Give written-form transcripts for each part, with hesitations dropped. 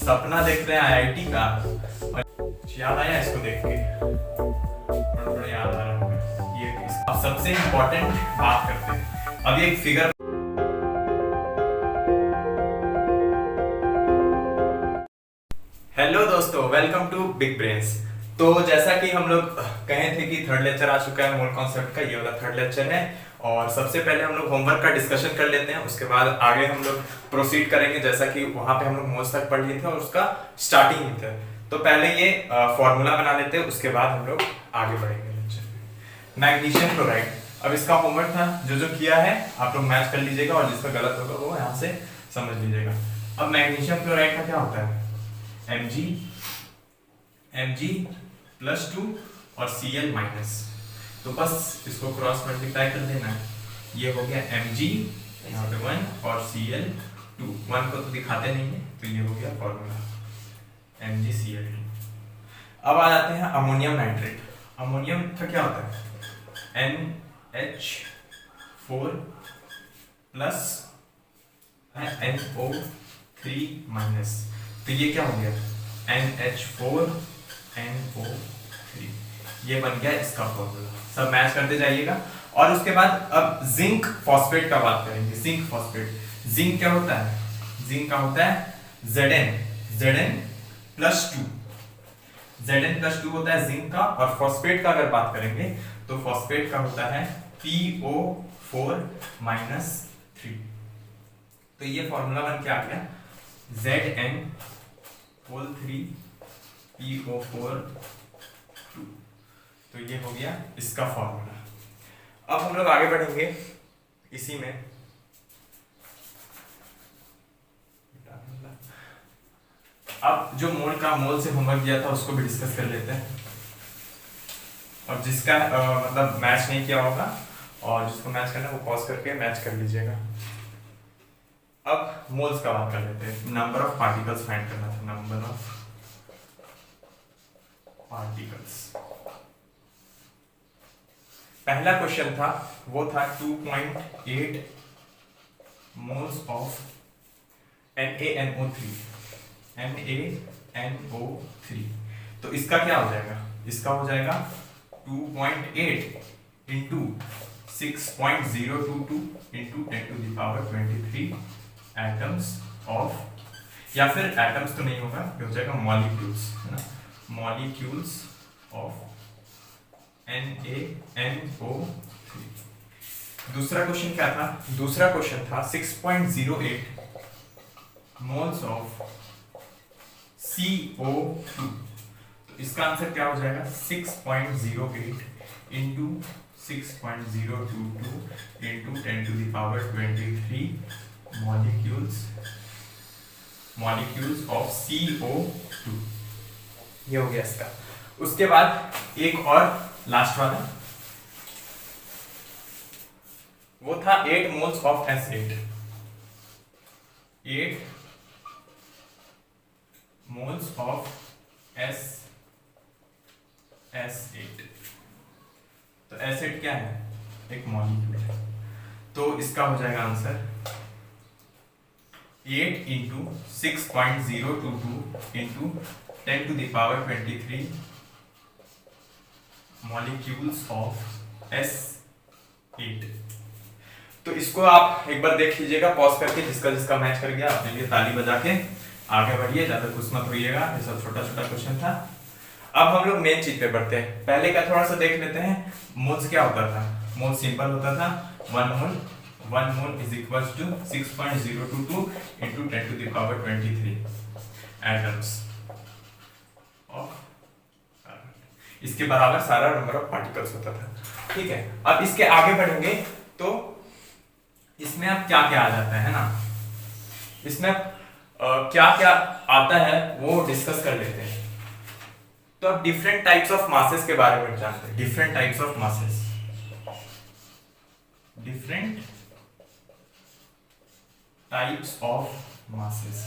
सपना देखते हैं आईआईटी का, याद आया इसको देख के, थोड़ा याद आ रहा होगा ये। अब सबसे इम्पोर्टेंट बात करते हैं, अब ये एक फिगर। हेलो दोस्तों, वेलकम टू बिग ब्रेन्स। तो जैसा कि हम लोग कहे थे कि थर्ड लेक्चर आ चुका है मोल कॉन्सेप्ट का, ये वाला थर्ड लेक्चर है। और सबसे पहले हम लोग होमवर्क का डिस्कशन कर लेते हैं, उसके बाद आगे हम लोग प्रोसीड करेंगे, जैसा कि वहां पे हम लोग मोल्स तक पढ़ लिए थे और उसका स्टार्टिंग ही था। तो पहले ये फॉर्मूला बना लेते हैं, उसके बाद हम लोग आगे बढ़ेंगे लेक्चर में। मैग्नीशियम क्लोराइड, अब इसका होमवर्क था, जो किया है आप लोग मैच कर लीजिएगा और जिसका गलत होगा वो यहाँ से समझ लीजिएगा। अब मैग्नीशियम क्लोराइड का क्या होता है, Mg+2 और Cl-। तो बस इसको क्रॉस मल्टीप्लाई कर देना है, ये हो गया Mg यहाँ पे 1 और Cl2, 1 को तो दिखाते नहीं है, तो ये हो गया फॉर्मूला MgCl2। अब आ जाते हैं अमोनियम नाइट्रेट। अमोनियम का क्या होता है, NH4 प्लस NO3 तो ये क्या हो गया NH4NO3, ये बन गया इसका फॉर्मूला। सब मैच करते जाइएगा। और उसके बाद अब जिंक फॉस्फेट का बात करेंगे। जिंक फॉस्फेट, जिंक क्या होता है, जिंक का होता है Zn+2, Zn+2 होता है जिंक का। और फॉस्फेट का अगर बात करेंगे तो फॉस्फेट का होता है PO4-3। तो ये फॉर्मूला बन के आ गया Zn3PO4। तो ये हो गया इसका फॉर्मूला। अब हम लोग आगे बढ़ेंगे इसी में। अब जो मोल से होमवर्क दिया था उसको भी डिस्कस कर लेते हैं। और जिसका मतलब मैच नहीं किया होगा और जिसको मैच करना है वो पॉज करके मैच कर लीजिएगा। अब मोल्स का बात कर लेते हैं। नंबर ऑफ पार्टिकल्स फाइंड करना था, नंबर ऑफ पार्टिकल्स। पहला क्वेश्चन था वो था 2.8 मोल्स ऑफ NaNO3। तो इसका क्या हो जाएगा, इसका हो जाएगा 2.8 इंटू 6.022 इंटू 10⁻23 एटम्स ऑफ, या फिर एटम्स तो नहीं होगा, ये हो जाएगा मॉलिक्यूल्स, है ना, मॉलिक्यूल्स ऑफ NaNO3। दूसरा क्वेश्चन क्या था, दूसरा क्वेश्चन था 6.08 मोल्स ऑफ CO2। तो इसका आंसर क्या हो जाएगा 6.08 into 6.022 into 10⁻23 molecules of CO2। ये हो गया इसका। उसके बाद एक और लास्ट वाला, वो था 8 moles of S8। 8 moles of S8। तो S8 क्या है, एक मॉलिक्यूल है। तो इसका हो जाएगा answer 8 into 6.022 into 10⁻23 molecules of S8। तो इसको आप एक बार देख लीजिएगा पॉज करके, जिसका जिसका मैच कर गया अपने लिए ताली बजा के आगे बढ़िए, ज्यादा खुश मत होइएगा, ये सब छोटा छोटा क्वेश्चन था। अब हम लोग मेन चीज पे बढ़ते हैं। पहले का थोड़ा सा देख लेते हैं। मोल्स क्या होता था, मोल सिंपल होता था 1 mole is equal to 6.022 into 10⁻23 atoms of carbon. इसके बराबर सारा नंबर ऑफ पार्टिकल्स होता था, ठीक है। अब इसके आगे बढ़ेंगे तो इसमें अब क्या क्या आ जाता है ना, इसमें क्या क्या आता है वो डिस्कस कर लेते हैं। तो अब डिफरेंट टाइप्स ऑफ मासेस के बारे में जानते हैं। Different types of masses, different types of masses.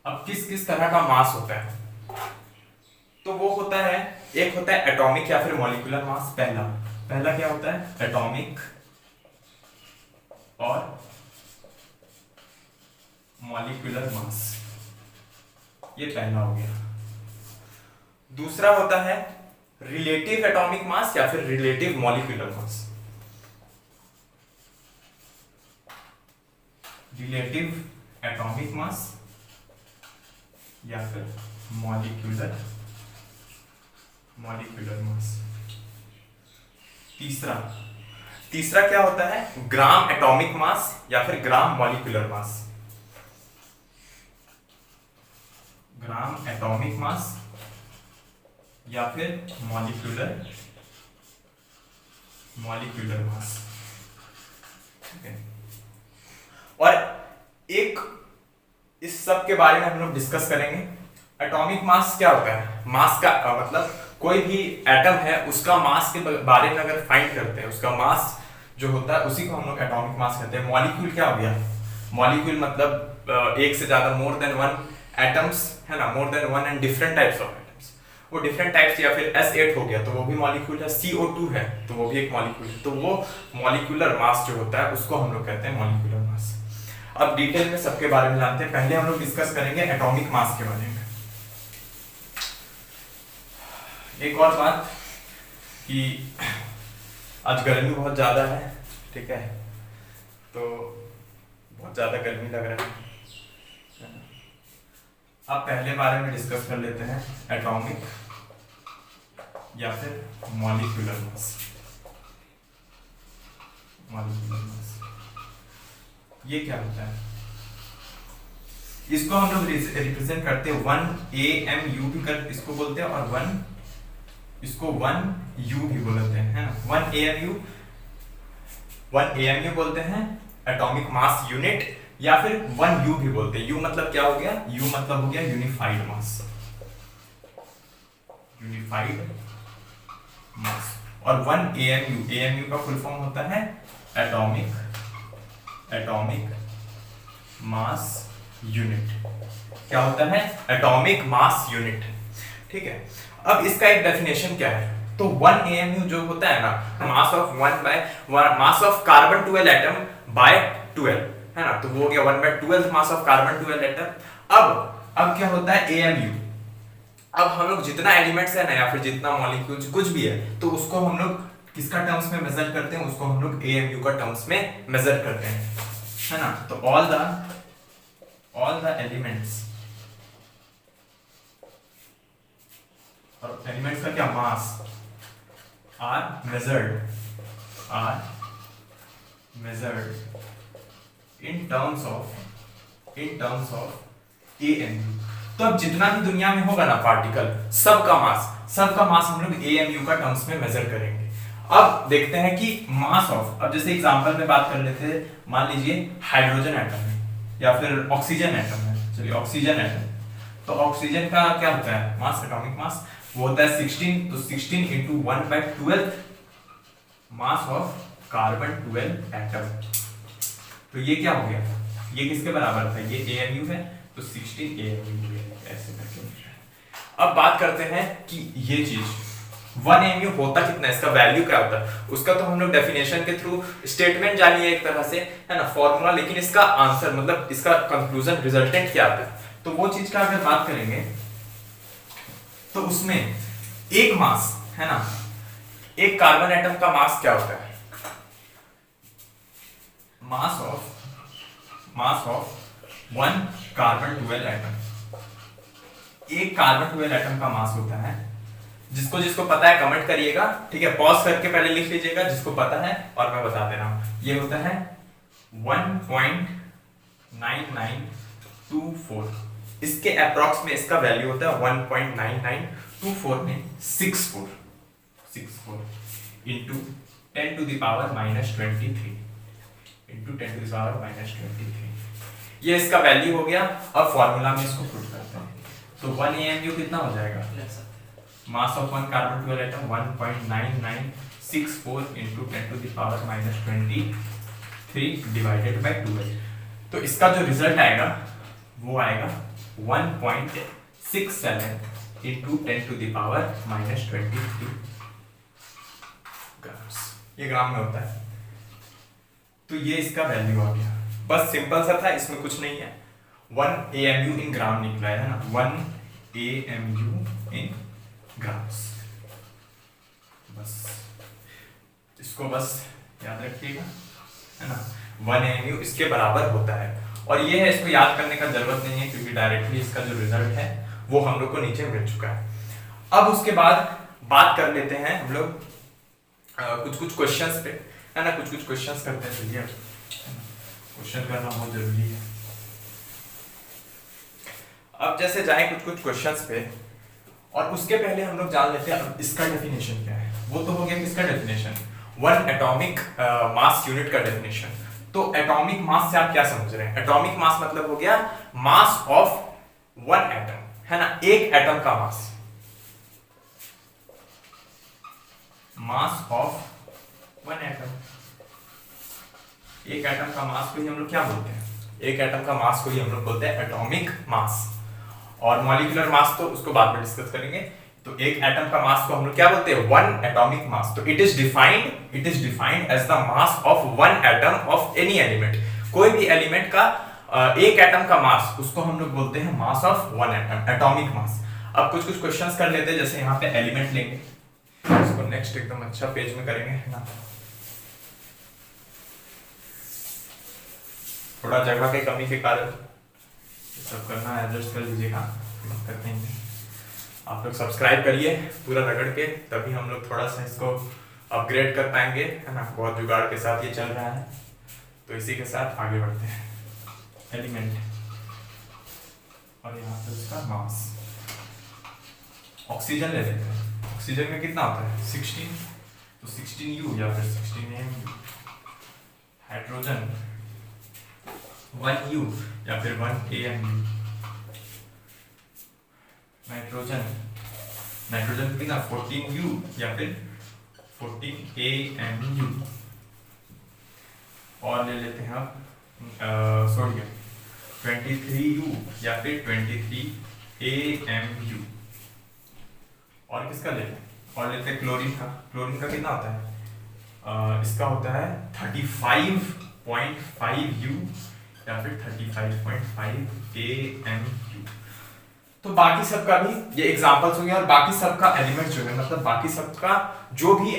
अब किस किस तरह का मास होता है, तो वो होता है, एक होता है एटॉमिक या फिर मॉलिक्यूलर मास। पहला क्या होता है, एटॉमिक और मॉलिक्यूलर मास, ये पहला हो गया। दूसरा होता है रिलेटिव एटॉमिक मास या फिर relative molecular mass. Relative atomic mass या फिर मॉलिक्यूलर मास। तीसरा क्या होता है, ग्राम एटॉमिक मास या फिर gram molecular mass. Gram atomic mass या फिर मॉलिक्यूलर मास। और एक इस सब के बारे में हम लोग डिस्कस करेंगे। एटॉमिक मास क्या होता है, मास का मतलब कोई भी एटम है उसका मास के बारे में अगर फाइंड करते हैं, उसका मास जो होता है उसी को हम लोग एटॉमिक मास कहते हैं। मॉलिक्यूल क्या हो गया, मॉलिक्यूल मतलब एक से ज्यादा, मोर देन वन एटम्स है ना, more than one and different types of atoms, वो डिफरेंट टाइप्स। या फिर S8 हो गया तो वो भी मॉलिक्यूल है, CO2 है तो वो भी एक मॉलिक्यूल है। तो वो मॉलिक्यूलर मास जो होता है उसको हम लोग कहते हैं मॉलिक्यूलर मास। अब डिटेल में सबके बारे में जानते हैं। पहले हम लोग डिस्कस करेंगे एटॉमिक मास के बारे में। एक और बात कि आज गर्मी बहुत ज्यादा है, ठीक है, तो बहुत ज्यादा गर्मी लग रहा है। अब पहले बारे में डिस्कस कर लेते हैं, एटॉमिक या फिर मॉलिक्यूलर मास। ये क्या होता है, इसको हम लोग रिप्रेजेंट करते हैं 1 AMU भी कर इसको बोलते हैं, और इसको 1U भी बोलते हैं, है ना। 1 AMU बोलते हैं एटॉमिक मास यूनिट, या फिर 1U भी बोलते हैं। U मतलब क्या हो गया, U मतलब हो गया यूनिफाइड मास, और 1 AMU का फुल फॉर्म होता है एटॉमिक मास यूनिट। क्या होता है, एटॉमिक मास यूनिट, ठीक है। अब इसका एक डेफिनेशन क्या है, तो 1 AMU जो होता है ना, मास ऑफ कार्बन 12 एटम बाय 12, है ना, तो वो हो गया 1/12 मास ऑफ कार्बन 12 एटम। अब क्या होता है AMU, अब हम लोग जितना एलिमेंट्स है ना या फिर जितना मॉलिक्यूल कुछ भी है, तो उसको हम लोग किसका टर्म्स में मेजर करते हैं, उसको हम लोग AMU का टर्म्स में मेजर करते हैं, है ना। तो ऑल द एलिमेंट्स, और एलिमेंट्स का क्या mass are measured in terms of AMU। तो अब जितना भी दुनिया में होगा ना पार्टिकल, सबका मास हम लोग AMU का टर्म्स में मेजर करेंगे। अब देखते हैं कि मास ऑफ, अब जैसे एग्जांपल में बात कर लेते हैं, मान लीजिए हाइड्रोजन एटम है या फिर ऑक्सीजन एटम है, चलिए ऑक्सीजन एटम, तो ऑक्सीजन का क्या होता है मास, एटॉमिक मास, वो होता है 16, तो 16 into 1/12 mass of carbon 12 atom. तो ये क्या हो गया, ये किसके बराबर था, ये AMU है, तो 16 AMU ऐसे करके। अब बात करते हैं कि ये चीज 1 AMU होता कितना, इसका वैल्यू क्या होता है, उसका तो हम लोग डेफिनेशन के थ्रू स्टेटमेंट जानिए एक तरह से, है ना, फॉर्मूला, लेकिन इसका आंसर मतलब इसका कंक्लूजन रिजल्टेंट क्या आता है, तो वो चीज का अगर बात करेंगे तो उसमें एक मास, है ना, एक कार्बन एटम का मास क्या होता है, मास ऑफ 1 कार्बन 12 एटम। एक कार्बन 12 एटम का मास होता है, जिसको पता है कमेंट करिएगा, ठीक है, पॉज करके पहले लिख लीजिएगा जिसको पता है, और मैं बता दे रहा हूं, ये होता है 1.9924। इसके अप्रॉक्स में इसका वैल्यू होता है 1.9924 में 64 into 10 to the power minus 23 into 10 to the power minus 23, ये इसका वैल्यू हो गया। अब फॉर्मूला में इसको पुट करते हैं, तो 1 AMU कितना हो जाएगा, मास of 1 carbon 12 atom 1.9964 into 10 to the power minus 23 divided by 12। तो इसका जो रिजल्ट आएगा वो आएगा 1.67 into 10 to the power minus 23 grams, ये ग्राम में होता है। तो ये इसका वैल्यू आ गया, बस सिंपल सा था, इसमें कुछ नहीं है। 1 AMU इन ग्राम निकला है ना, 1 AMU इन ग्राम्स। बस इसको बस याद रखिएगा, है ना, 1 AMU इसके बराबर होता है। और ये है, इसको याद करने का जरूरत नहीं है क्योंकि डायरेक्टली इसका जो रिजल्ट है वो हम लोग को नीचे मिल चुका है। अब उसके बाद बात कर लेते हैं हम लोग कुछ क्वेश्चंस पे, है ना, कुछ क्वेश्चंस करते हैं। चलिए, क्वेश्चन करना बहुत जरूरी है। अब जैसे जाए कुछ क्वेश्चंस पे, और उसके पहले हम लोग जान लेते हैं इसका डेफिनेशन क्या है। वो तो हो गया किसका डेफिनेशन, 1 एटॉमिक मास यूनिट का डेफिनेशन। तो एटॉमिक मास से आप क्या समझ रहे हैं? एटॉमिक मास मतलब हो गया मास ऑफ 1 एटम, है ना, एक एटम का मास, मास ऑफ 1 एटम। एक एटम का मास को ही हम लोग क्या बोलते हैं? एक एटम का मास को ही हम लोग बोलते हैं एटॉमिक मास। और मॉलिक्यूलर मास तो उसको बाद में डिस्कस करेंगे। तो एक एटम का मास को हम लोग क्या बोलते हैं? 1 एटॉमिक मास। तो it is defined as the mass of 1 atom of any element. कोई भी एलिमेंट का एक एटम का मास, उसको हम लोग बोलते हैं मास ऑफ 1 एटम, एटॉमिक मास। अब कुछ क्वेश्चंस कर लेते हैं। जैसे यहाँ पे एलिमेंट लेंगे, इसको नेक्स्ट एकदम अच्छा पेज में करेंगे, है ना। थोड़ा जगह की कमी के कारण सब करना एडजस्ट कर लीजिएगा, करते हैं। आप लोग सब्सक्राइब करिए पूरा रगड़ के, तभी हम लोग थोड़ा सा इसको अपग्रेड कर पाएंगे, है ना। बहुत जुगाड़ के साथ ये चल रहा है, तो इसी के साथ आगे बढ़ते हैं। एलिमेंट, और यहाँ पे उसका मास। ऑक्सीजन ले लेते हैं। ऑक्सीजन में कितना होता है? 16, तो 16U या फिर 16AMU। हाइड्रोजन 1U या फिर 1AMU। नाइट्रोजन कितना? 14U या फिर 14AMU। और ले लेते हैं आप सोडियम, 23U या फिर 23AMU। और किसका लेते हैं? और लेते हैं क्लोरीन का। क्लोरीन का कितना होता है? इसका होता है 35.5U या फिर 35.5AMU। तो बाकी सबका भी ये एग्जांपल्स हो गया, और बाकी सबका एलिमेंट जो है, मतलब बाकी सबका जो भी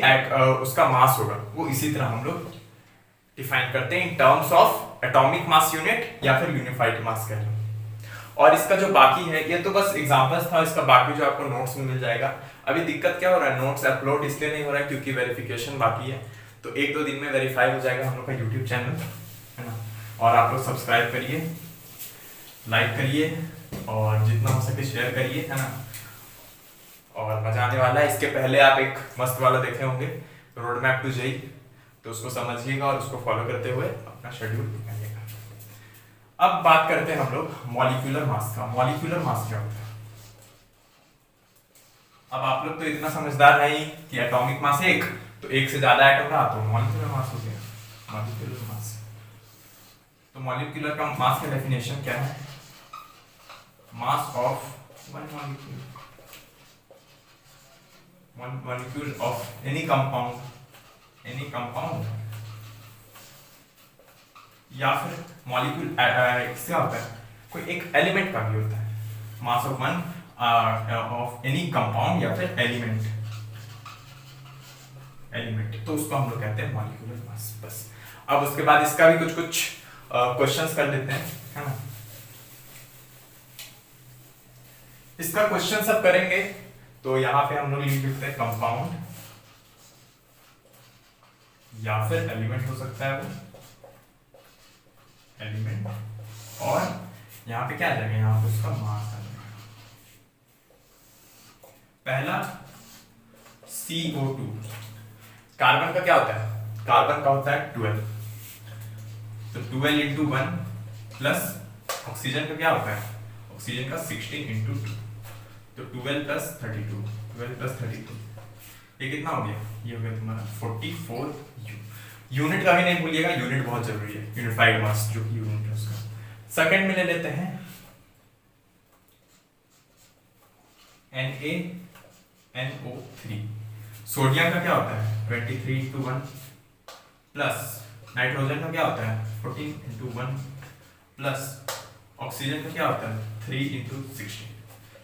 उसका मास होगा वो इसी तरह हम लोग डिफाइन करते हैं इन terms of atomic mass unit या फिर यूनिफाइड मास कह लो। और इसका जो बाकी है, ये तो बस एग्जांपल्स था, इसका बाकी जो आपको नोट्स में मिल जाएगा। अभी दिक्कत क्या हो रहा है, नोट्स अपलोड इसलिए नहीं हो रहा है क्योंकि वेरिफिकेशन बाकी है। तो 1-2 दिन में वेरीफाई हो जाएगा हम लोग का यूट्यूब चैनल, है ना। और आप लोग सब्सक्राइब करिए, लाइक करिए, और जितना हो सके शेयर करिए, है ना। और मजा आने वाला है। इसके पहले आप एक मस्त वाला देखे होंगे, रोड मैप टू जेई, तो उसको समझिएगा और उसको फॉलो करते हुए अपना शेड्यूल निकालिएगा। अब बात करते हैं हम लोग मॉलिक्यूलर मास का। मॉलिक्यूलर मास क्या होता है? अब आप लोग तो इतना समझदार नहीं कि एटॉमिक मास 1, तो 1 से ज्यादा एटम रहा तो मॉलिक्यूलर मास हो गया, मॉलिक्यूलर मास। तो मॉलिक्यूलर का मास का डेफिनेशन क्या है? Mass of one molecule of any compound, या फिर मॉलिक्यूल क्या होता है? कोई एक एलिमेंट का भी होता है, mass of one of any compound या फिर एलिमेंट, तो उसको हम लोग कहते हैं मॉलिक्यूलर मास। बस अब उसके बाद इसका भी कुछ क्वेश्चंस कर लेते हैं, है ना। इसका क्वेश्चन सब करेंगे, तो यहां पे हम लोग लिख देते हैं कंपाउंड या फिर एलिमेंट हो सकता है वो, एलिमेंट। और यहां पे क्या आ जाएगा? यहां पे उसका मास आ जाएगा। पहला CO2, कार्बन का क्या होता है? कार्बन का होता है 12, तो 12 into 1 प्लस ऑक्सीजन का क्या होता है? ऑक्सीजन का 16 into 2, तो 12 plus 32, 12 plus 32, ये कितना हो गया? ये हो गया तुम्हारा 44U। यूनिट का भी नहीं भूलिएगा, यूनिट बहुत जरूरी है, यूनिफाइड मास जो कि यूनिट है उसका। सेकंड में ले लेते हैं NaNO3। सोडियम का क्या होता है? 23 into 1 प्लस नाइट्रोजन का क्या होता है? 14 into 1 प्लस ऑक्सीजन का क्या होता है 3 इंटू 16।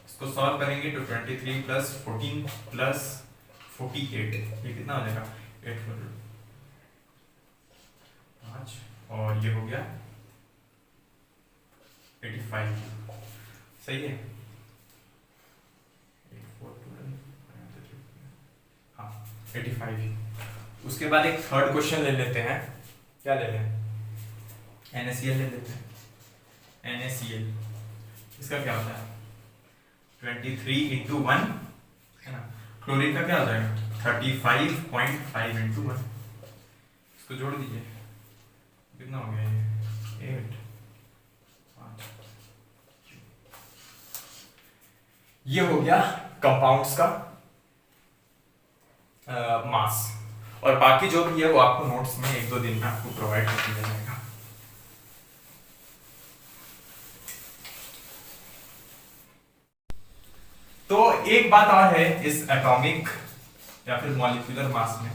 इसको सॉल्व करेंगे तो 23 प्लस 14 प्लस 48, ये कितना हो जाएगा 8 5, और ये हो गया 85। सही है, हाँ 85। उसके बाद एक थर्ड क्वेश्चन ले लेते हैं, क्या ले लें, NaCl ले लेते हैं। NaCl इसका क्या होता है 23 इंटू 1 है ना। क्लोरीन का क्या हो जाएगा 35.5 इंटू 1, इसको जोड़ दीजिए, कितना हो गया ये 8 5। ये हो गया कंपाउंड्स का मास, और बाकी जो भी है वो आपको नोट्स में 1-2 दिन में आपको प्रोवाइड कर दिया जाएगा। तो एक बात और है इस एटॉमिक या फिर मॉलिक्यूलर मास में,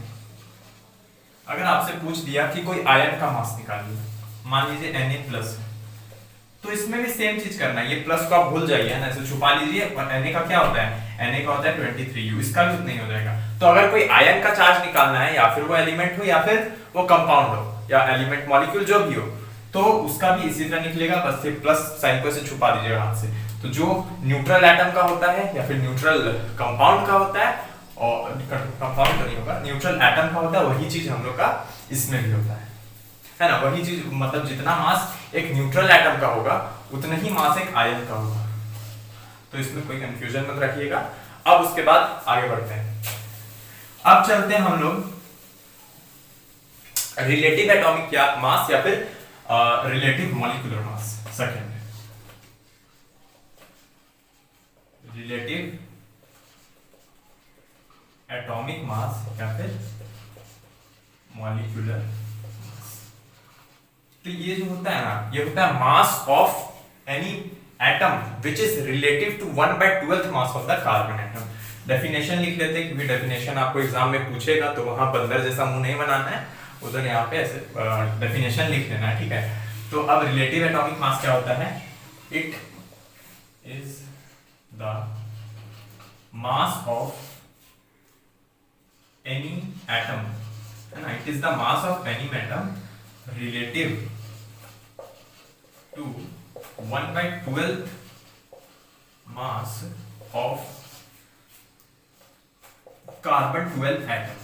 अगर आपसे पूछ दिया कि कोई आयन का मास निकालिए, मान लीजिए Na+ है, तो इसमें भी सेम चीज करना है, ये प्लस को आप भूल जाइए ना, ऐसे छुपा लीजिए। Na का क्या होता है, Na का होता है 23U, इसका भी उतना ही हो जाएगा। तो अगर कोई आयन का चार्ज निकालना है, या फिर वो एलिमेंट हो या फिर वो कंपाउंड हो या एलिमेंट मॉलिक्यूल जो भी हो, तो उसका भी इसी तरह निकलेगा, बस ये प्लस साइन को ऐसे छुपा दीजिएगा हाथ से। तो जो न्यूट्रल एटम का होता है या फिर न्यूट्रल कंपाउंड का होता है, और कंपाउंड तो नहीं होगा, न्यूट्रल एटम का होता है, वही चीज हम लोग का इसमें भी होता है ना। वही चीज, मतलब जितना मास एक न्यूट्रल एटम का होगा उतना ही मास एक आयन का होगा। तो इसमें कोई कंफ्यूजन मत रखिएगा। अब उसके बाद आगे बढ़ते हैं। अब चलते हैं हम लोग रिलेटिव एटॉमिक मास या फिर रिलेटिव मॉलिक्यूलर मास। सेकंड रिलेटिव एटॉमिक मास या फिर मॉलिक्यूलर मास। तो ये जो होता है ना, ये होता है mass of any atom which is relative to 1/12th mass of the carbon atom. Definition लिख लेते हैं, क्योंकि डेफिनेशन आपको एग्जाम में पूछेगा तो वहां बंदर जैसा मुंह नहीं बनाना है, उधर यहाँ पे ऐसे डेफिनेशन लिख लेना है, ठीक है। तो अब रिलेटिव एटॉमिक मास क्या होता है, it is the mass of any atom, है ना, it is the mass of any atom relative to 1/12th mass of carbon 12 atom.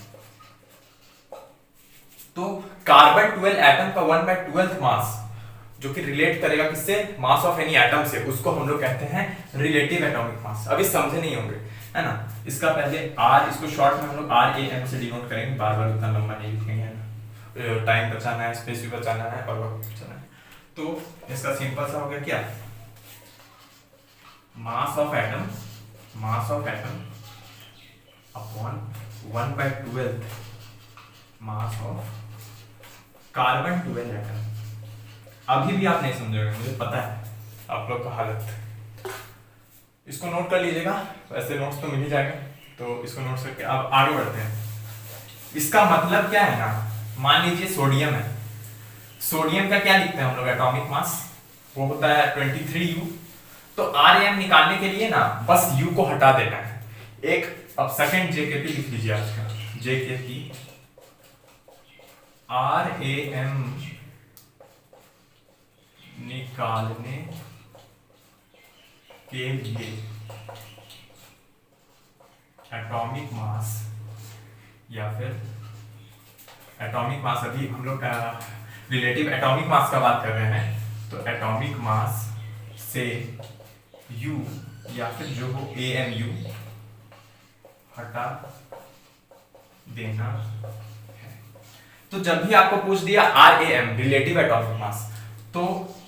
तो कार्बन 12 एटम का 1/12th मास जो कि रिलेट करेगा किससे, मास ऑफ एनी एटम से, उसको हम लोग कहते हैं रिलेटिव एटॉमिक मास। अभी समझे नहीं होंगे, है ना। इसका पहले R, इसको शॉर्ट में हम लोग RAM से डिनोट करेंगे, बार बार उतना लंबा नहीं लिखेंगे, है ना। टाइम बचाना है, स्पेस भी बचाना है और वक्त बचाना है। तो इसका सिंपल सा हो गया क्या, mass of atom upon 1/12th mass of carbon 12 atom. अभी भी आप नहीं समझोगे, मुझे पता है आप लोग का हालत। इसको नोट कर लीजिएगा, वैसे नोट्स तो मिल ही जाएगा, तो इसको नोट करके अब आगे बढ़ते हैं। इसका मतलब क्या है ना, मान लीजिए सोडियम है, सोडियम का क्या लिखते हैं हम लोग एटॉमिक मास, वो होता है 23U। तो Rm निकालने के लिए ना बस U को हटा देना है एक। अब सेकंड JKP लिख लीजिए आज का, JKP RAM निकालने के लिए एटॉमिक मास या फिर एटॉमिक मास, अभी हम लोग रिलेटिव एटॉमिक मास का बात कर रहे हैं, तो एटॉमिक मास से U या फिर जो हो AMU हटा देना है। तो जब भी आपको पूछ दिया RAM रिलेटिव एटॉमिक मास, तो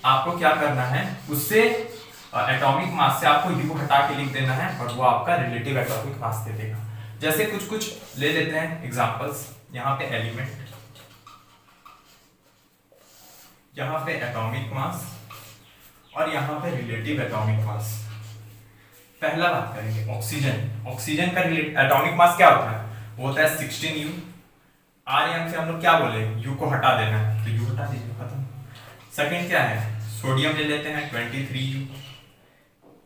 आपको क्या करना है, उससे एटॉमिक मास से आपको U हटा के लिख देना है, और वो आपका रिलेटिव एटॉमिक मास दे देगा। जैसे कुछ ले लेते हैं एग्जांपल्स, यहाँ पे एलिमेंट, यहाँ पे एटॉमिक मास और यहाँ पे रिलेटिव एटॉमिक मास। पहला बात करेंगे ऑक्सीजन। ऑक्सीजन का एटॉमिक मास क्या होता है, वो होता है 16U। RM से हम लोग क्या बोले, U को हटा देना है, तो U हटा दीजिए, खत्म। सेकंड क्या है, सोडियम ले लेते हैं 23U,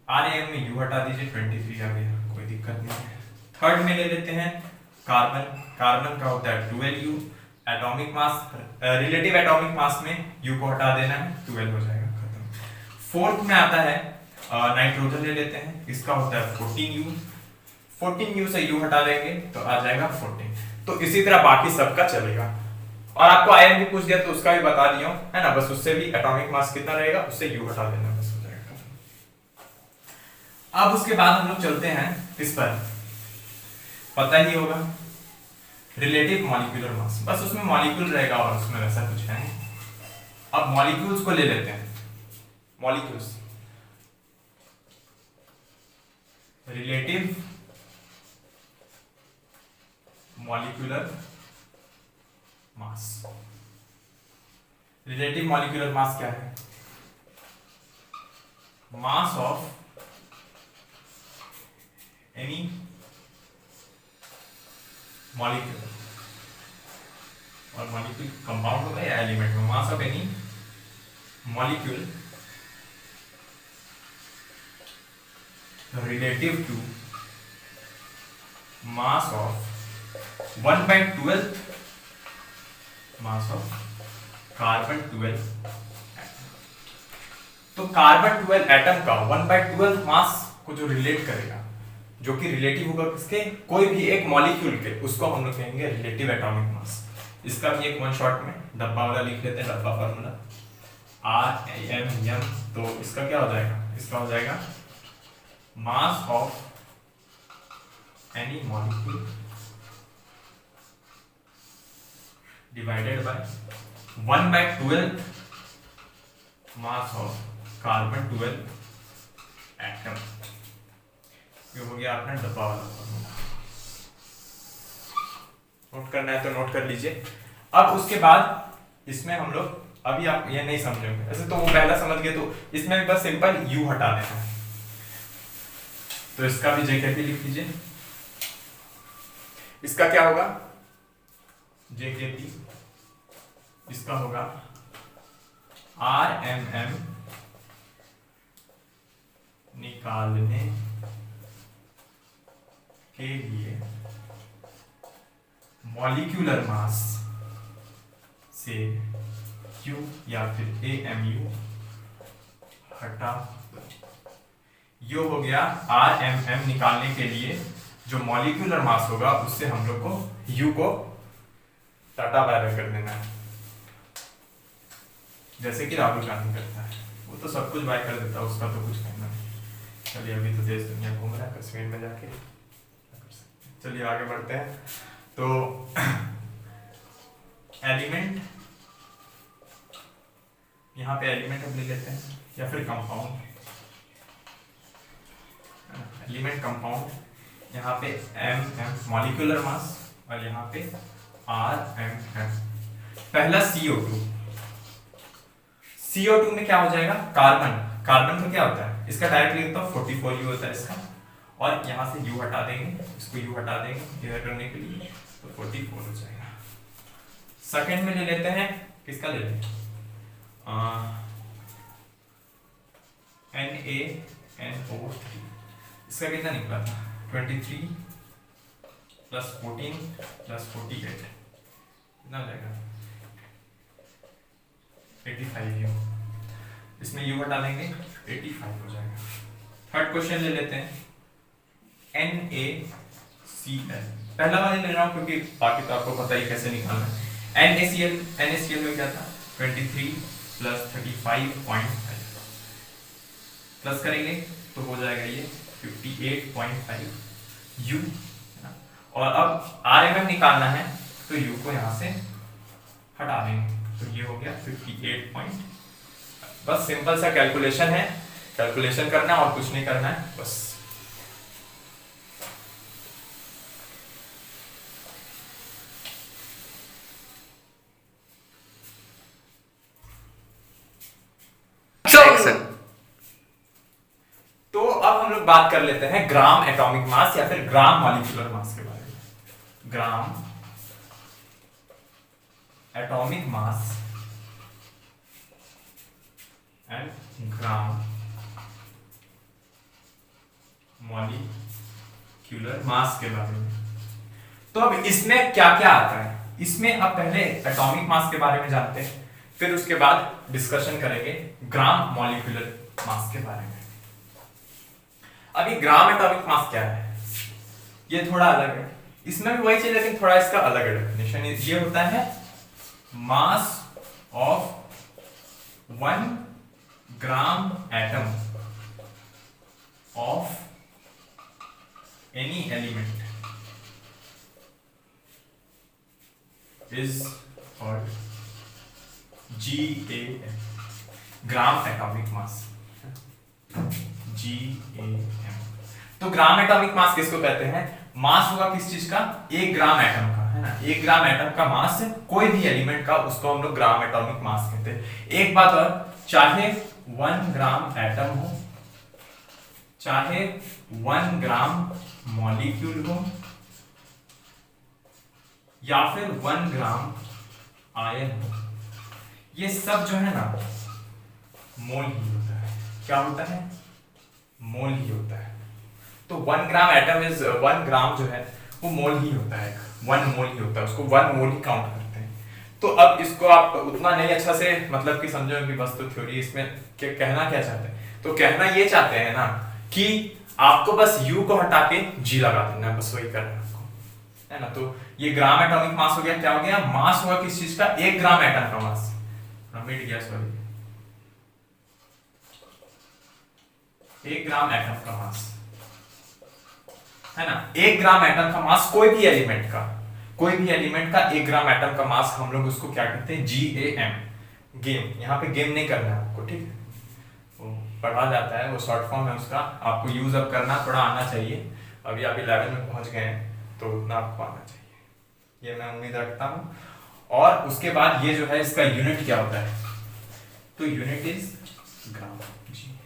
RAM में U हटा दीजिए 23 आ गया, कोई दिक्कत नहीं है। थर्ड में ले लेते हैं कार्बन, कार्बन का होता है 12U, atomic mass relative atomic mass में U को हटा देना है, 12 हो जाएगा, खत्म। फोर्थ में आता है नाइट्रोजन ले लेते हैं, इसका होता है 14U, 14U से U हटा देंगे तो आ जाएगा 14। तो इसी तरह बाकी सबका चलेगा। और आपको आयन भी पूछ दिया तो उसका भी बता दिया हूं, है ना, बस उससे भी एटॉमिक मास कितना रहेगा उससे U हटा देना, बस हो जाएगा। अब उसके बाद हम लोग चलते हैं इस पर, पता ही होगा रिलेटिव मॉलिक्यूलर मास, बस उसमें मॉलिक्यूल रहेगा और उसमें वैसा कुछ है नहीं। अब मॉलिक्यूल्स को ले लेते हैं, molecules relative molecular mass. Relative molecular mass क्या है? मास ऑफ एनी मॉलिक्यूल, और मॉलिक्यूल कंपाउंड होगा या एलिमेंट में, mass of any molecule relative to mass of 1/12 mass of carbon 12 तो कार्बन 12 एटम का 1/12 मास को जो रिलेट करेगा, जो कि रिलेटिव होगा किसके, कोई भी एक मॉलिक्यूल के, उसको हम लोग कहेंगे रिलेटिव एटॉमिक मास। इसका भी एक वन शॉट में डब्बा वाला लिख लेते हैं, डब्बा फार्मूला RMM, तो इसका क्या हो जाएगा, इसका हो जाएगा मास of any molecule divided by 1/12 mass of carbon 12 atom. ये हो गया आपने डब्बा वाला फॉर्मूला, नोट करना है तो नोट कर लीजिए। अब उसके बाद इसमें हम लोग, अभी आप ये नहीं समझेंगे, ऐसे तो वो पहला समझ गए, तो इसमें भी बस सिंपल U हटा देना है, तो इसका भी JKP लिख लीजिए। इसका क्या होगा JKP, इसका होगा RMM निकालने के लिए मॉलिक्यूलर मास से Q या फिर AMU हटा, ये हो गया RMM निकालने के लिए जो मॉलिक्यूलर मास होगा उससे हम लोग को U को टाटा बाय कर देना है, जैसे कि राहुल गांधी करता है, वो तो सब कुछ बाय कर देता है, उसका तो कुछ कहना नहीं। चलिए अभी तो देश दुनिया घूम रहा है कश्मीर में जाके, चलिए आगे बढ़ते हैं। तो एलिमेंट, यहाँ पे एलिमेंट हम ले लेते हैं या फिर कंपाउंड, एलिमेंट कंपाउंड, यहाँ पे MM मॉलिक्यूलर मास और यहाँ पे RMM। पहला CO2, CO2 में क्या हो जाएगा, कार्बन, कार्बन का क्या होता है, इसका डायरेक्ट लिखता हूं 44U होता है इसका, और यहां से U हटा देंगे, इसको U हटा देंगे क्लियर करने के लिए, तो 44 हो जाएगा। सेकंड में ले लेते हैं, किसका ले लेते हैं NaNO3, इसका कितना निकला था 23 + 14 + 48, कितना हो जाएगा 85U, इसमें U हटा देंगे 85 हो जाएगा। थर्ड क्वेश्चन ले लेते हैं NaCl, पहला वाला ले रहा हूं क्योंकि बाकी तो आपको पता ही कैसे निकालना है। NaCl में क्या था 23 + 35.5, प्लस करेंगे तो हो जाएगा ये 58.5U, और अब RMM निकालना है तो U को यहां से हटा देंगे, तो ये हो गया 58. बस सिंपल सा कैलकुलेशन है, कैलकुलेशन करना और कुछ नहीं करना है बस। तो अब हम लोग बात कर लेते हैं ग्राम एटॉमिक मास या फिर ग्राम मॉलिक्यूलर मास के बारे में। Gram atomic mass and gram molecular mass के बारे में। तो अब इसमें क्या क्या आता है, इसमें अब पहले एटॉमिक मास के बारे में जानते हैं, फिर उसके बाद डिस्कशन करेंगे ग्राम मॉलिक्यूलर मास के बारे में। अभी ग्राम एटॉमिक मास क्या है, ये थोड़ा अलग है, इसमें भी वही चीज लेकिन थोड़ा इसका अलग है डेफिनेशन। ये होता है mass of 1 gram atom of any element is called GAM, gram atomic mass. GAM, तो ग्राम एटॉमिक मास किसको कहते हैं, मास होगा किस चीज का, 1 ग्राम एटम का, है ना। 1 ग्राम एटम का मास कोई भी एलिमेंट का, उसको हम लोग ग्राम एटॉमिक मास कहते हैं। एक बात और, चाहे 1 ग्राम एटम हो, चाहे 1 ग्राम मॉलिक्यूल हो, या फिर 1 ग्राम आयन हो, ये सब जो है ना मोल ही होता है। क्या होता है, मोल ही होता है। तो 1 ग्राम एटम इज 1 ग्राम जो है वो मोल ही होता है, 1 मोल ही होता है, उसको 1 मोल ही काउंट करते हैं। तो अब इसको आप उतना नहीं अच्छा से मतलब कि समझो कि बस तो थ्योरी, इसमें कहना क्या चाहते हैं, तो कहना ये चाहते हैं ना कि आपको बस U को हटा के G लगा देना है, बस वही करना है आपको, है ना। तो ये ग्राम एटॉमिक मास हो गया, क्या हो गया, मास होगा किस चीज का, 1 ग्राम एटम का मास, मिट गया सॉरी, 1 ग्राम एटम का मास, है ना। 1 ग्राम एटम का मास कोई भी एलिमेंट का, कोई भी एलिमेंट का 1 ग्राम एटम का मास, हम लोग उसको क्या कहते हैं, GAM, गेम। यहाँ पे गेम नहीं करना है आपको, ठीक है, वो पढ़ा जाता है, वो शॉर्ट फॉर्म है उसका, आपको यूज अब करना थोड़ा आना चाहिए। अभी आप 11 में पहुंच गए हैं तो उतना आपको आना चाहिए, ये मैं उम्मीद रखता हूँ। और उसके बाद ये जो है इसका यूनिट क्या होता है, तो यूनिट इज ग्राम जी।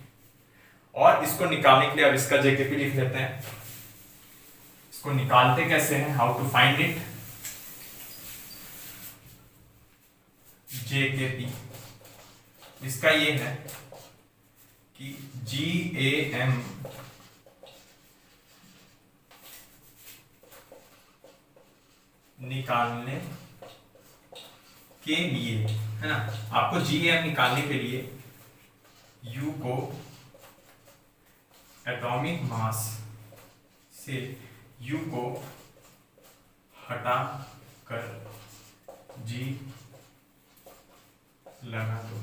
और इसको निकालने के लिए अब इसका जेकेपी लिख लेते हैं। इसको निकालते कैसे हैं, how to find it, JKP इसका ये है कि GAM निकालने के लिए, है ना, आपको GAM निकालने के लिए U को एटॉमिक मास से U को हटा कर G लगा दो।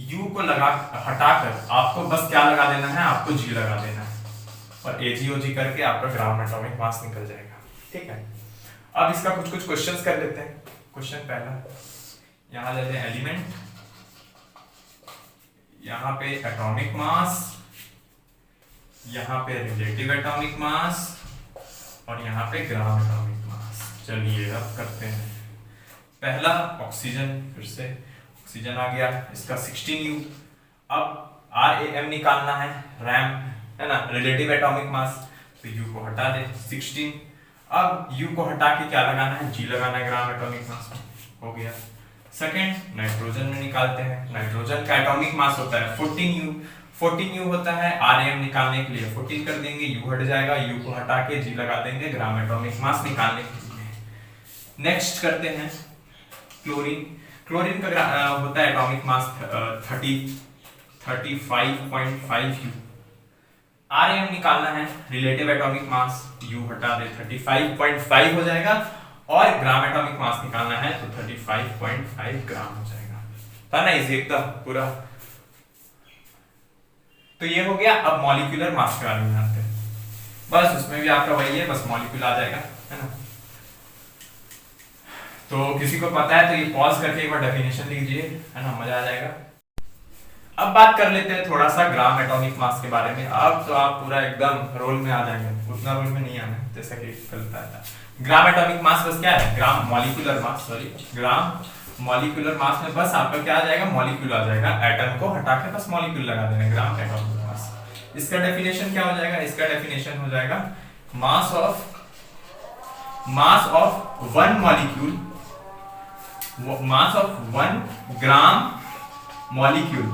U को हटाकर आपको बस क्या लगा देना है, आपको G लगा देना है, और AgOG करके आपका ग्राम एटॉमिक मास निकल जाएगा, ठीक है। अब इसका कुछ कुछ क्वेश्चंस कर लेते हैं। क्वेश्चन पहला, यहां लेते हैं एलिमेंट, यहां पे एटॉमिक मास, यहां पे रिलेटिव एटॉमिक मास, और यहां पे ग्राम एटॉमिक मास। चलिए अब करते हैं पहला, ऑक्सीजन। फिर से ऑक्सीजन आ गया, इसका 16U। अब RAM निकालना है, रैम, है ना, रिलेटिव एटॉमिक मास, तो U को हटा दे 16। अब U को हटा के क्या लगाना है, G लगाना है ग्राम एटॉमिक मास में, हो गया। सेकंड, नाइट्रोजन में निकालते हैं। नाइट्रोजन का एटॉमिक मास होता है 14U, 14U होता है। RM निकालने के लिए 14 कर देंगे, U हट जाएगा, U को हटा के G लगा देंगे ग्राम एटॉमिक मास निकालने के लिए। नेक्स्ट करते हैं क्लोरीन। क्लोरीन का होता है एटॉमिक मास 35.5U। RM निकालना है, रिलेटिव एटॉमिक मास, U हटा दे 35.5 हो जाएगा, और ग्राम एटॉमिक मास निकालना है तो 35.5 ग्राम हो जाएगा। था ना इजी एकदम पूरा। तो ये हो गया। अब मॉलिक्यूलर मास के बारे में जानते हैं, बस उसमें भी आपका वही है, बस मॉलिक्यूल आ जाएगा, है ना। तो किसी को पता है तो ये पॉज करके एक बार डेफिनेशन लिख दीजिए, है ना, मजा आ जाएगा। अब बात कर लेते हैं थोड़ा सा ग्राम एटॉमिक मास के बारे में। अब तो आप पूरा एकदम रोल में आ जाएंगे, उतना रोल में नहीं आना जैसा कि चलता था। ग्राम एटॉमिक मास बस क्या है, gram molecular mass, sorry gram molecular mass में बस आपका क्या आ जाएगा, मॉलिक्यूल आ जाएगा। एटम को हटा के बस मॉलिक्यूल लगा देना, ग्राम एटॉमिक मास। इसका डेफिनेशन क्या हो जाएगा, इसका डेफिनेशन हो जाएगा mass of one molecule, mass of 1 gram molecule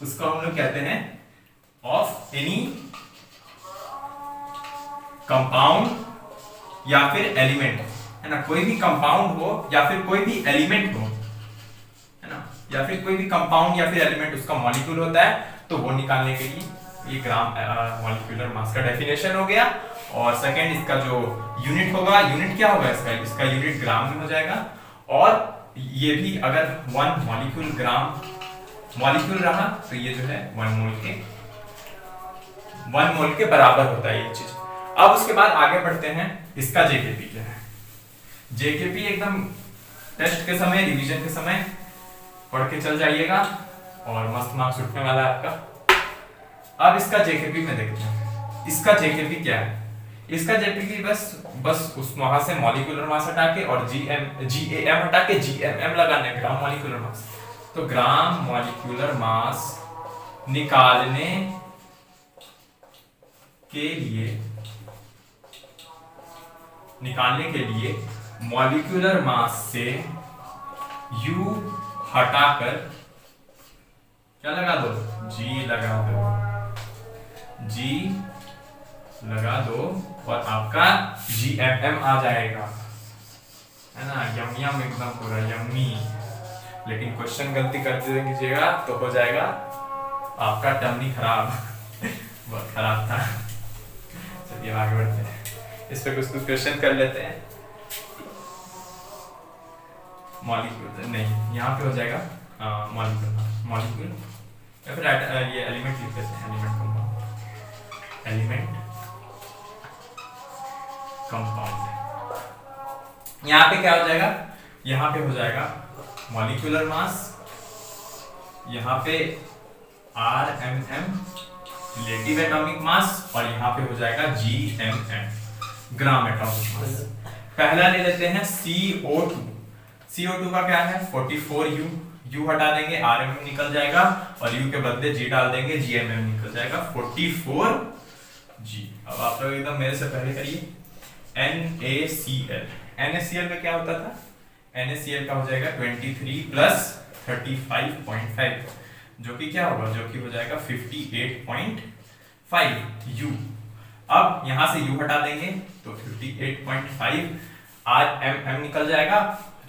उसको हम लोग कहते हैं ऑफ एनी कंपाउंड या फिर एलिमेंट, है ना, कोई भी कंपाउंड हो या फिर कोई भी एलिमेंट हो, है ना, या फिर कोई भी कंपाउंड या फिर एलिमेंट उसका मॉलिक्यूल होता है, तो वो निकालने के लिए ये ग्राम मॉलिक्यूलर मास का डेफिनेशन हो गया। और सेकंड इसका जो यूनिट होगा, यूनिट क्या होगा इसका यूनिट ग्राम में हो जाएगा। और ये भी अगर 1 मॉलिक्यूल ग्राम मॉलिक्यूल रहा तो ये जो है 1 मोल के बराबर होता है ये चीज। अब उसके बाद आगे बढ़ते हैं, इसका जेकेपी क्या है। जेकेपी एकदम टेस्ट के समय, रिवीजन के समय पढ़ के चल जाइएगा और मस्त मार्क्स उठने वाला है आपका। अब इसका जेकेपी में देखते हैं, इसका जेकेपी क्या है। इसका जेकेपी बस उस वहां से मॉलिक्यूलर मास हटा के और जीएम हटा के जीएमएम लगाने, ग्राम मॉलिक्यूलर मास। तो ग्राम मॉलिक्यूलर मास निकालने के लिए मॉलिक्यूलर मास से U हटाकर क्या लगा दो, G लगा दो और आपका GMM आ जाएगा, है ना, यम एकदम पूरा यम्मी। लेकिन क्वेश्चन गलती कर दीजिएगा तो हो जाएगा आपका टर्म खराब बहुत खराब था। चलिए आगे बढ़ते हैं, इस पे कुछ क्वेश्चन कर लेते हैं। मॉलिक्यूल नहीं, यहाँ पे हो जाएगा मॉलिक्यूल या फिर ये एलिमेंट लिख देते हैं, एलिमेंट कंपाउंड। यहाँ पे क्या हो जाएगा, यहाँ पे हो जाएगा मॉलिक्यूलर मास, यहाँ पे RMM रिलेटिव एटॉमिक मास, और यहाँ पे हो जाएगा GMM ग्राम एटॉमिक मास। पहला ले लेते हैं CO2। CO2 का क्या है 44U, U हटा देंगे RMM निकल जाएगा और U के बदले G डाल देंगे GMM निकल जाएगा 44G। अब आप लोग एकदम मेरे से पहले करिए। NaCl, NaCl में क्या होता था, NaCl का हो जाएगा 23 प्लस 35.5 जो कि क्या होगा, जो कि हो जाएगा 58.5 U। अब यहां से U हटा देंगे तो 58.5 RMM निकल जाएगा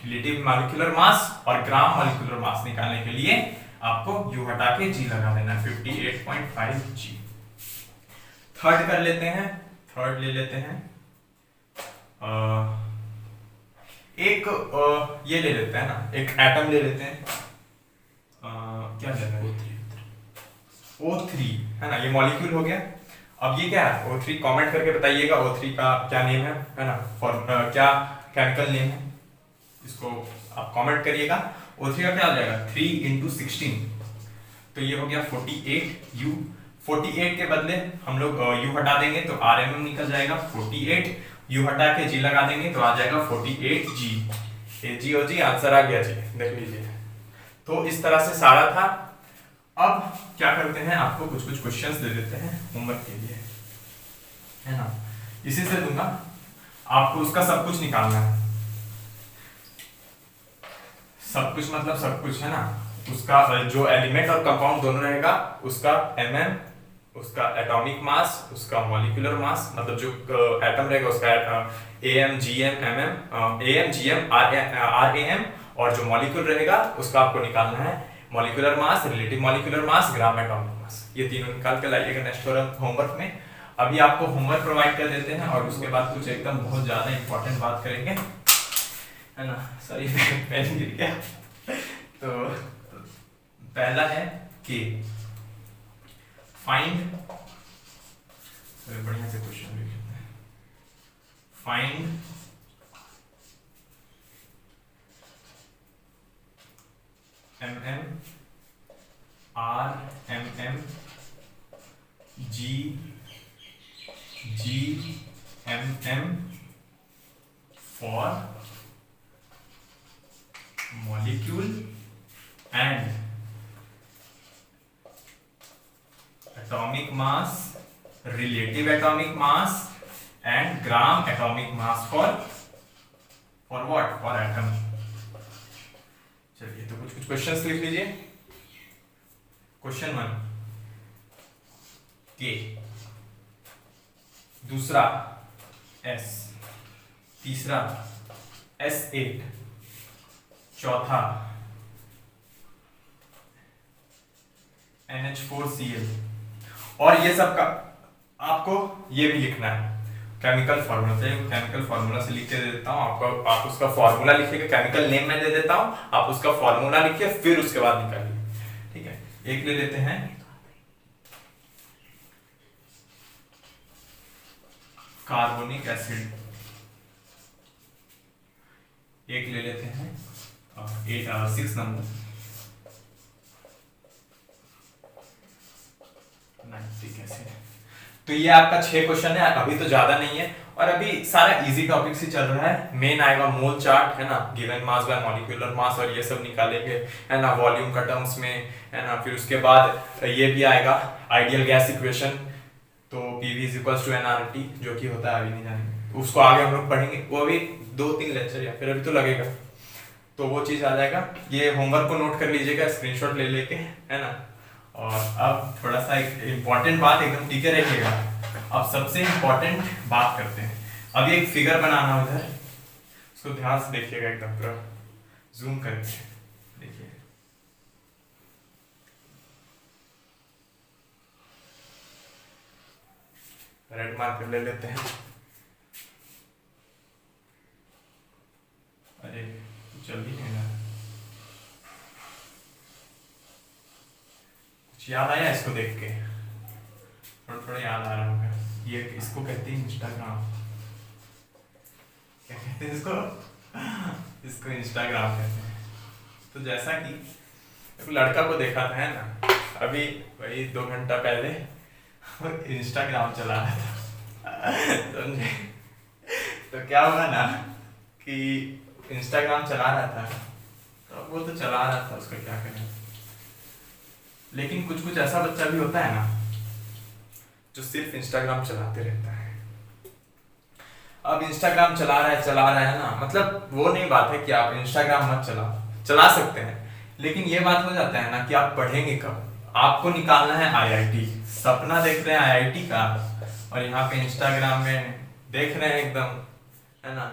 रिलेटिव मॉलिक्यूलर मास, और ग्राम मॉलिक्यूलर मास निकालने के लिए आपको U हटा के G लगा देना 58.5 G। थर्ड कर लेते हैं, थर्ड ले लेते हैं एक ये ले लेते हैं ना, एक एटम ले लेते हैं, क्या लेते हैं O3 है ना, ये मॉलिक्यूल हो गया। अब ये क्या है O3, कमेंट करके बताइएगा O3 का क्या नेम है ना, क्या केमिकल नेम है, इसको आप कमेंट करिएगा। O3 का क्या हो जाएगा 3 × 16, तो ये हो गया 48U। 48 के बदले हम लोग U हटा देंगे तो RMM निकल जाएगा 48, U हटा के G लगा देंगे तो आ जाएगा 48G। G और G आंसर आ गया जी, देख लीजिए। तो इस तरह से सारा था। अब क्या करते हैं, आपको कुछ कुछ क्वेश्चंस दे देते हैं होमवर्क के लिए, है ना, इसी से दूंगा आपको, उसका सब कुछ निकालना है। सब कुछ मतलब सब कुछ, है ना, उसका जो एलिमेंट और कंपाउंड दोनों रहेगा, उसका MM, उसका एटॉमिक मास, उसका मॉलिक्यूलर मास, मतलब जो एटम रहेगा उसका AM, GM, MM, AM, GM, RAM, और जो मॉलिक्यूल रहेगा उसका आपको निकालना है मॉलिक्यूलर मास, रिलेटिव मॉलिक्यूलर मास, ग्राम एटॉमिक मास। ये तीनों निकाल के लाइएगा नेक्स्ट होमवर्क में। अभी आपको होमवर्क प्रोवाइड कर देते हैं और उसके बाद कुछ एकदम बहुत ज्यादा इंपॉर्टेंट बात करेंगे, है ना। सॉरी पेन गिर गया। तो पहला है कि फाइंड, बढ़िया से क्वेश्चन लिख लेते हैं, find MM, RMM, GMM for molecule and atomic mass, relative atomic mass and gram atomic mass for what? For atom। चलिए तो कुछ क्वेश्चंस लिख लीजिए। क्वेश्चन 1 के, दूसरा S, तीसरा S8, चौथा NH4Cl। और ये सब का आपको ये भी लिखना है केमिकल फार्मूला। तो केमिकल फार्मूला से लिख के दे देता हूँ आपको, आप उसका फार्मूला लिखिएगा, केमिकल नेम मैं दे देता हूँ, आप उसका फार्मूला लिखिए, फिर उसके बाद निकालिए। ठीक है, एक ले लेते हैं कार्बोनिक एसिड, एक ले लेते हैं 6 नंबर नाइट्रिक एसिड। तो ये आपका 6 क्वेश्चन है, अभी तो ज्यादा नहीं है और अभी सारा इजी टॉपिक से चल रहा है। मेन आएगा मोल चार्ट, है ना, given mass by molecular mass, और ये सब निकालेंगे, है ना, वॉल्यूम का टर्म्स में, है ना। फिर उसके बाद ये भी आएगा आइडियल गैस इक्वेशन, तो PV = nRT, जो कि होता है अभी नहीं जानेंगे, उसको आगे हम लोग पढ़ेंगे, वो अभी 2-3 लेक्चर या फिर अभी तो लगेगा, तो वो चीज आ जाएगा। ये होमवर्क को नोट कर लीजिएगा स्क्रीनशॉट ले लेके, है ना। और अब थोड़ा सा एक इम्पॉर्टेंट बात, एकदम टिके रहिएगा, अब सबसे इम्पॉर्टेंट बात करते हैं। अब एक फिगर बनाना उधर, उसको ध्यान से देखिएगा, एकदम पूरा जूम करके देखिए। रेड मार्कर ले लेते हैं। अरे जल्दी नहीं ना, कुछ याद आया इसको देख के? थोड़ा थोड़ा याद आ रहा होगा। ये इसको कहते हैं इंस्टाग्राम, क्या कहते हैं इसको? इसको इंस्टाग्राम कहते हैं। तो जैसा कि एक लड़का को देखा था, है ना, अभी वही 2 घंटा पहले इंस्टाग्राम चला रहा था, समझे? तो क्या हुआ ना कि इंस्टाग्राम चला रहा था, तो वो तो चला रहा था, उसका क्या करें। लेकिन कुछ कुछ ऐसा बच्चा भी होता है ना जो सिर्फ इंस्टाग्राम चलाते रहता है। अब इंस्टाग्राम चला रहा है ना, मतलब वो नहीं बात है कि आप इंस्टाग्राम मत चला सकते हैं, लेकिन ये बात हो जाता है ना कि आप पढ़ेंगे कब। आपको निकालना है IIT, सपना देख रहे हैं IIT का, और यहाँ पे इंस्टाग्राम में देख रहे हैं एकदम, है ना,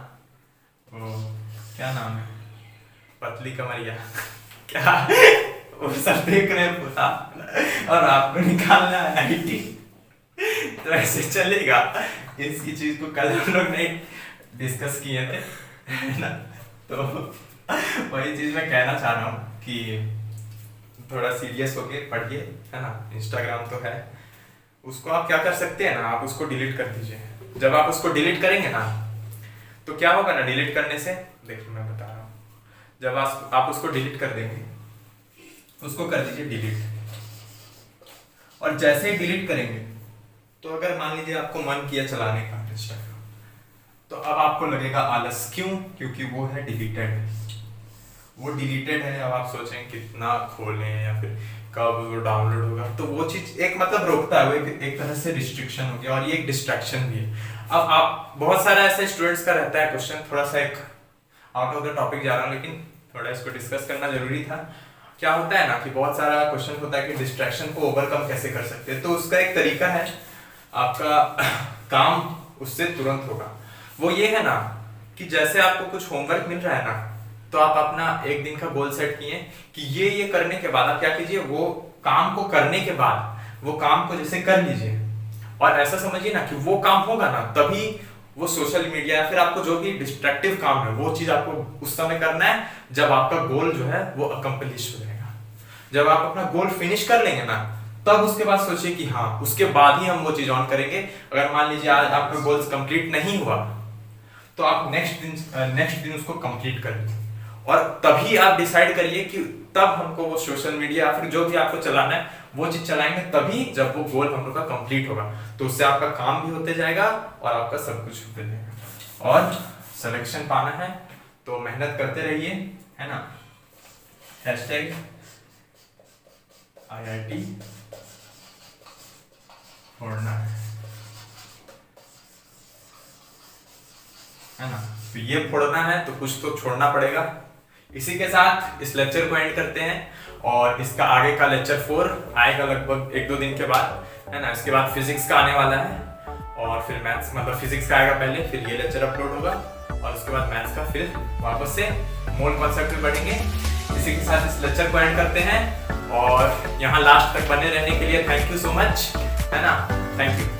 वो क्या नाम है, पतली कमरिया क्या, वो सब देख रहे हैं पूरा, और आपको निकालना है IIT। तो ऐसे चलेगा? इसकी चीज को कल हम लोग नहीं डिस्कस किए थे, है ना। तो वही चीज मैं कहना चाह रहा हूँ कि थोड़ा सीरियस होके पढ़िए, है ना। इंस्टाग्राम तो है, उसको आप क्या कर सकते हैं ना, आप उसको डिलीट कर दीजिए। जब आप उसको डिलीट करेंगे ना, तो क्या होगा ना, डिलीट करने से, देखिए मैं बता रहा हूँ, जब आप उसको डिलीट कर देंगे, उसको कर दीजिए डिलीट, और जैसे ही डिलीट करेंगे, तो अगर मान लीजिए आपको मन किया चलाने का इंस्टाग्राम, तो अब आपको लगेगा आलस, क्यों? क्योंकि वो है डिलीटेड, वो डिलीटेड है। अब आप सोचें कितना खोलें या फिर कब वो डाउनलोड होगा, तो वो चीज एक मतलब रोकता है, वो एक तरह से रिस्ट्रिक्शन हो गया, और ये एक डिस्ट्रैक्शन भी है। अब आप बहुत सारा ऐसे स्टूडेंट्स का रहता है क्वेश्चन, थोड़ा सा एक आउट ऑफ द टॉपिक जा रहा हूँ, लेकिन थोड़ा इसको डिस्कस करना जरूरी था। क्या होता है ना कि बहुत सारा क्वेश्चन होता है कि डिस्ट्रैक्शन को ओवरकम कैसे कर सकते हैं। तो उसका एक तरीका है, आपका काम उससे तुरंत होगा। वो ये है ना कि जैसे आपको कुछ होमवर्क मिल रहा है ना, तो आप अपना एक दिन का गोल सेट किए कि ये करने के बाद आप क्या कीजिए, वो काम को करने के बाद वो काम को जैसे कर लीजिए, और ऐसा समझिए ना कि वो काम होगा ना, तभी वो सोशल मीडिया या फिर आपको जो भी डिस्ट्रक्टिव काम है, वो चीज आपको उस समय करना है जब आपका गोल जो है वो अकम्प्लिश हो जाएगा। जब आप अपना गोल फिनिश कर लेंगे ना, तब उसके बाद सोचिए कि हाँ, उसके बाद ही हम वो चीज ऑन करेंगे। अगर मान लीजिए आज आपका गोल कंप्लीट नहीं हुआ, तो आप नेक्स्ट दिन उसको कंप्लीट करिए, और तभी आप डिसाइड करिए कि तब हमको वो सोशल मीडिया या फिर जो भी आपको चलाना है वो चीज चलाएंगे, तभी जब वो गोल हम लोग का कंप्लीट होगा। तो उससे आपका काम भी होते जाएगा और आपका सब कुछ होते जाएगा। और सिलेक्शन पाना है तो मेहनत करते रहिए, है ना। #IIT छोड़ना है ना। तो ये फोड़ना है तो कुछ तो छोड़ना पड़ेगा। इसी के साथ इस लेक्चर को एंड करते हैं, और इसका आगे का लेक्चर 4 आएगा लगभग 1-2 दिन के बाद, है ना। इसके बाद फिजिक्स का आने वाला है और फिर मैथ्स, मतलब फिजिक्स का आएगा पहले, फिर ये लेक्चर अपलोड होगा और उसके बाद मैथ्स का, फिर वापस से मोल कॉन्सेप्ट में बढ़ेंगे। इसी के साथ इस लेक्चर को एंड करते हैं और यहाँ लास्ट तक बने रहने के लिए थैंक यू सो मच, है ना। Thank you.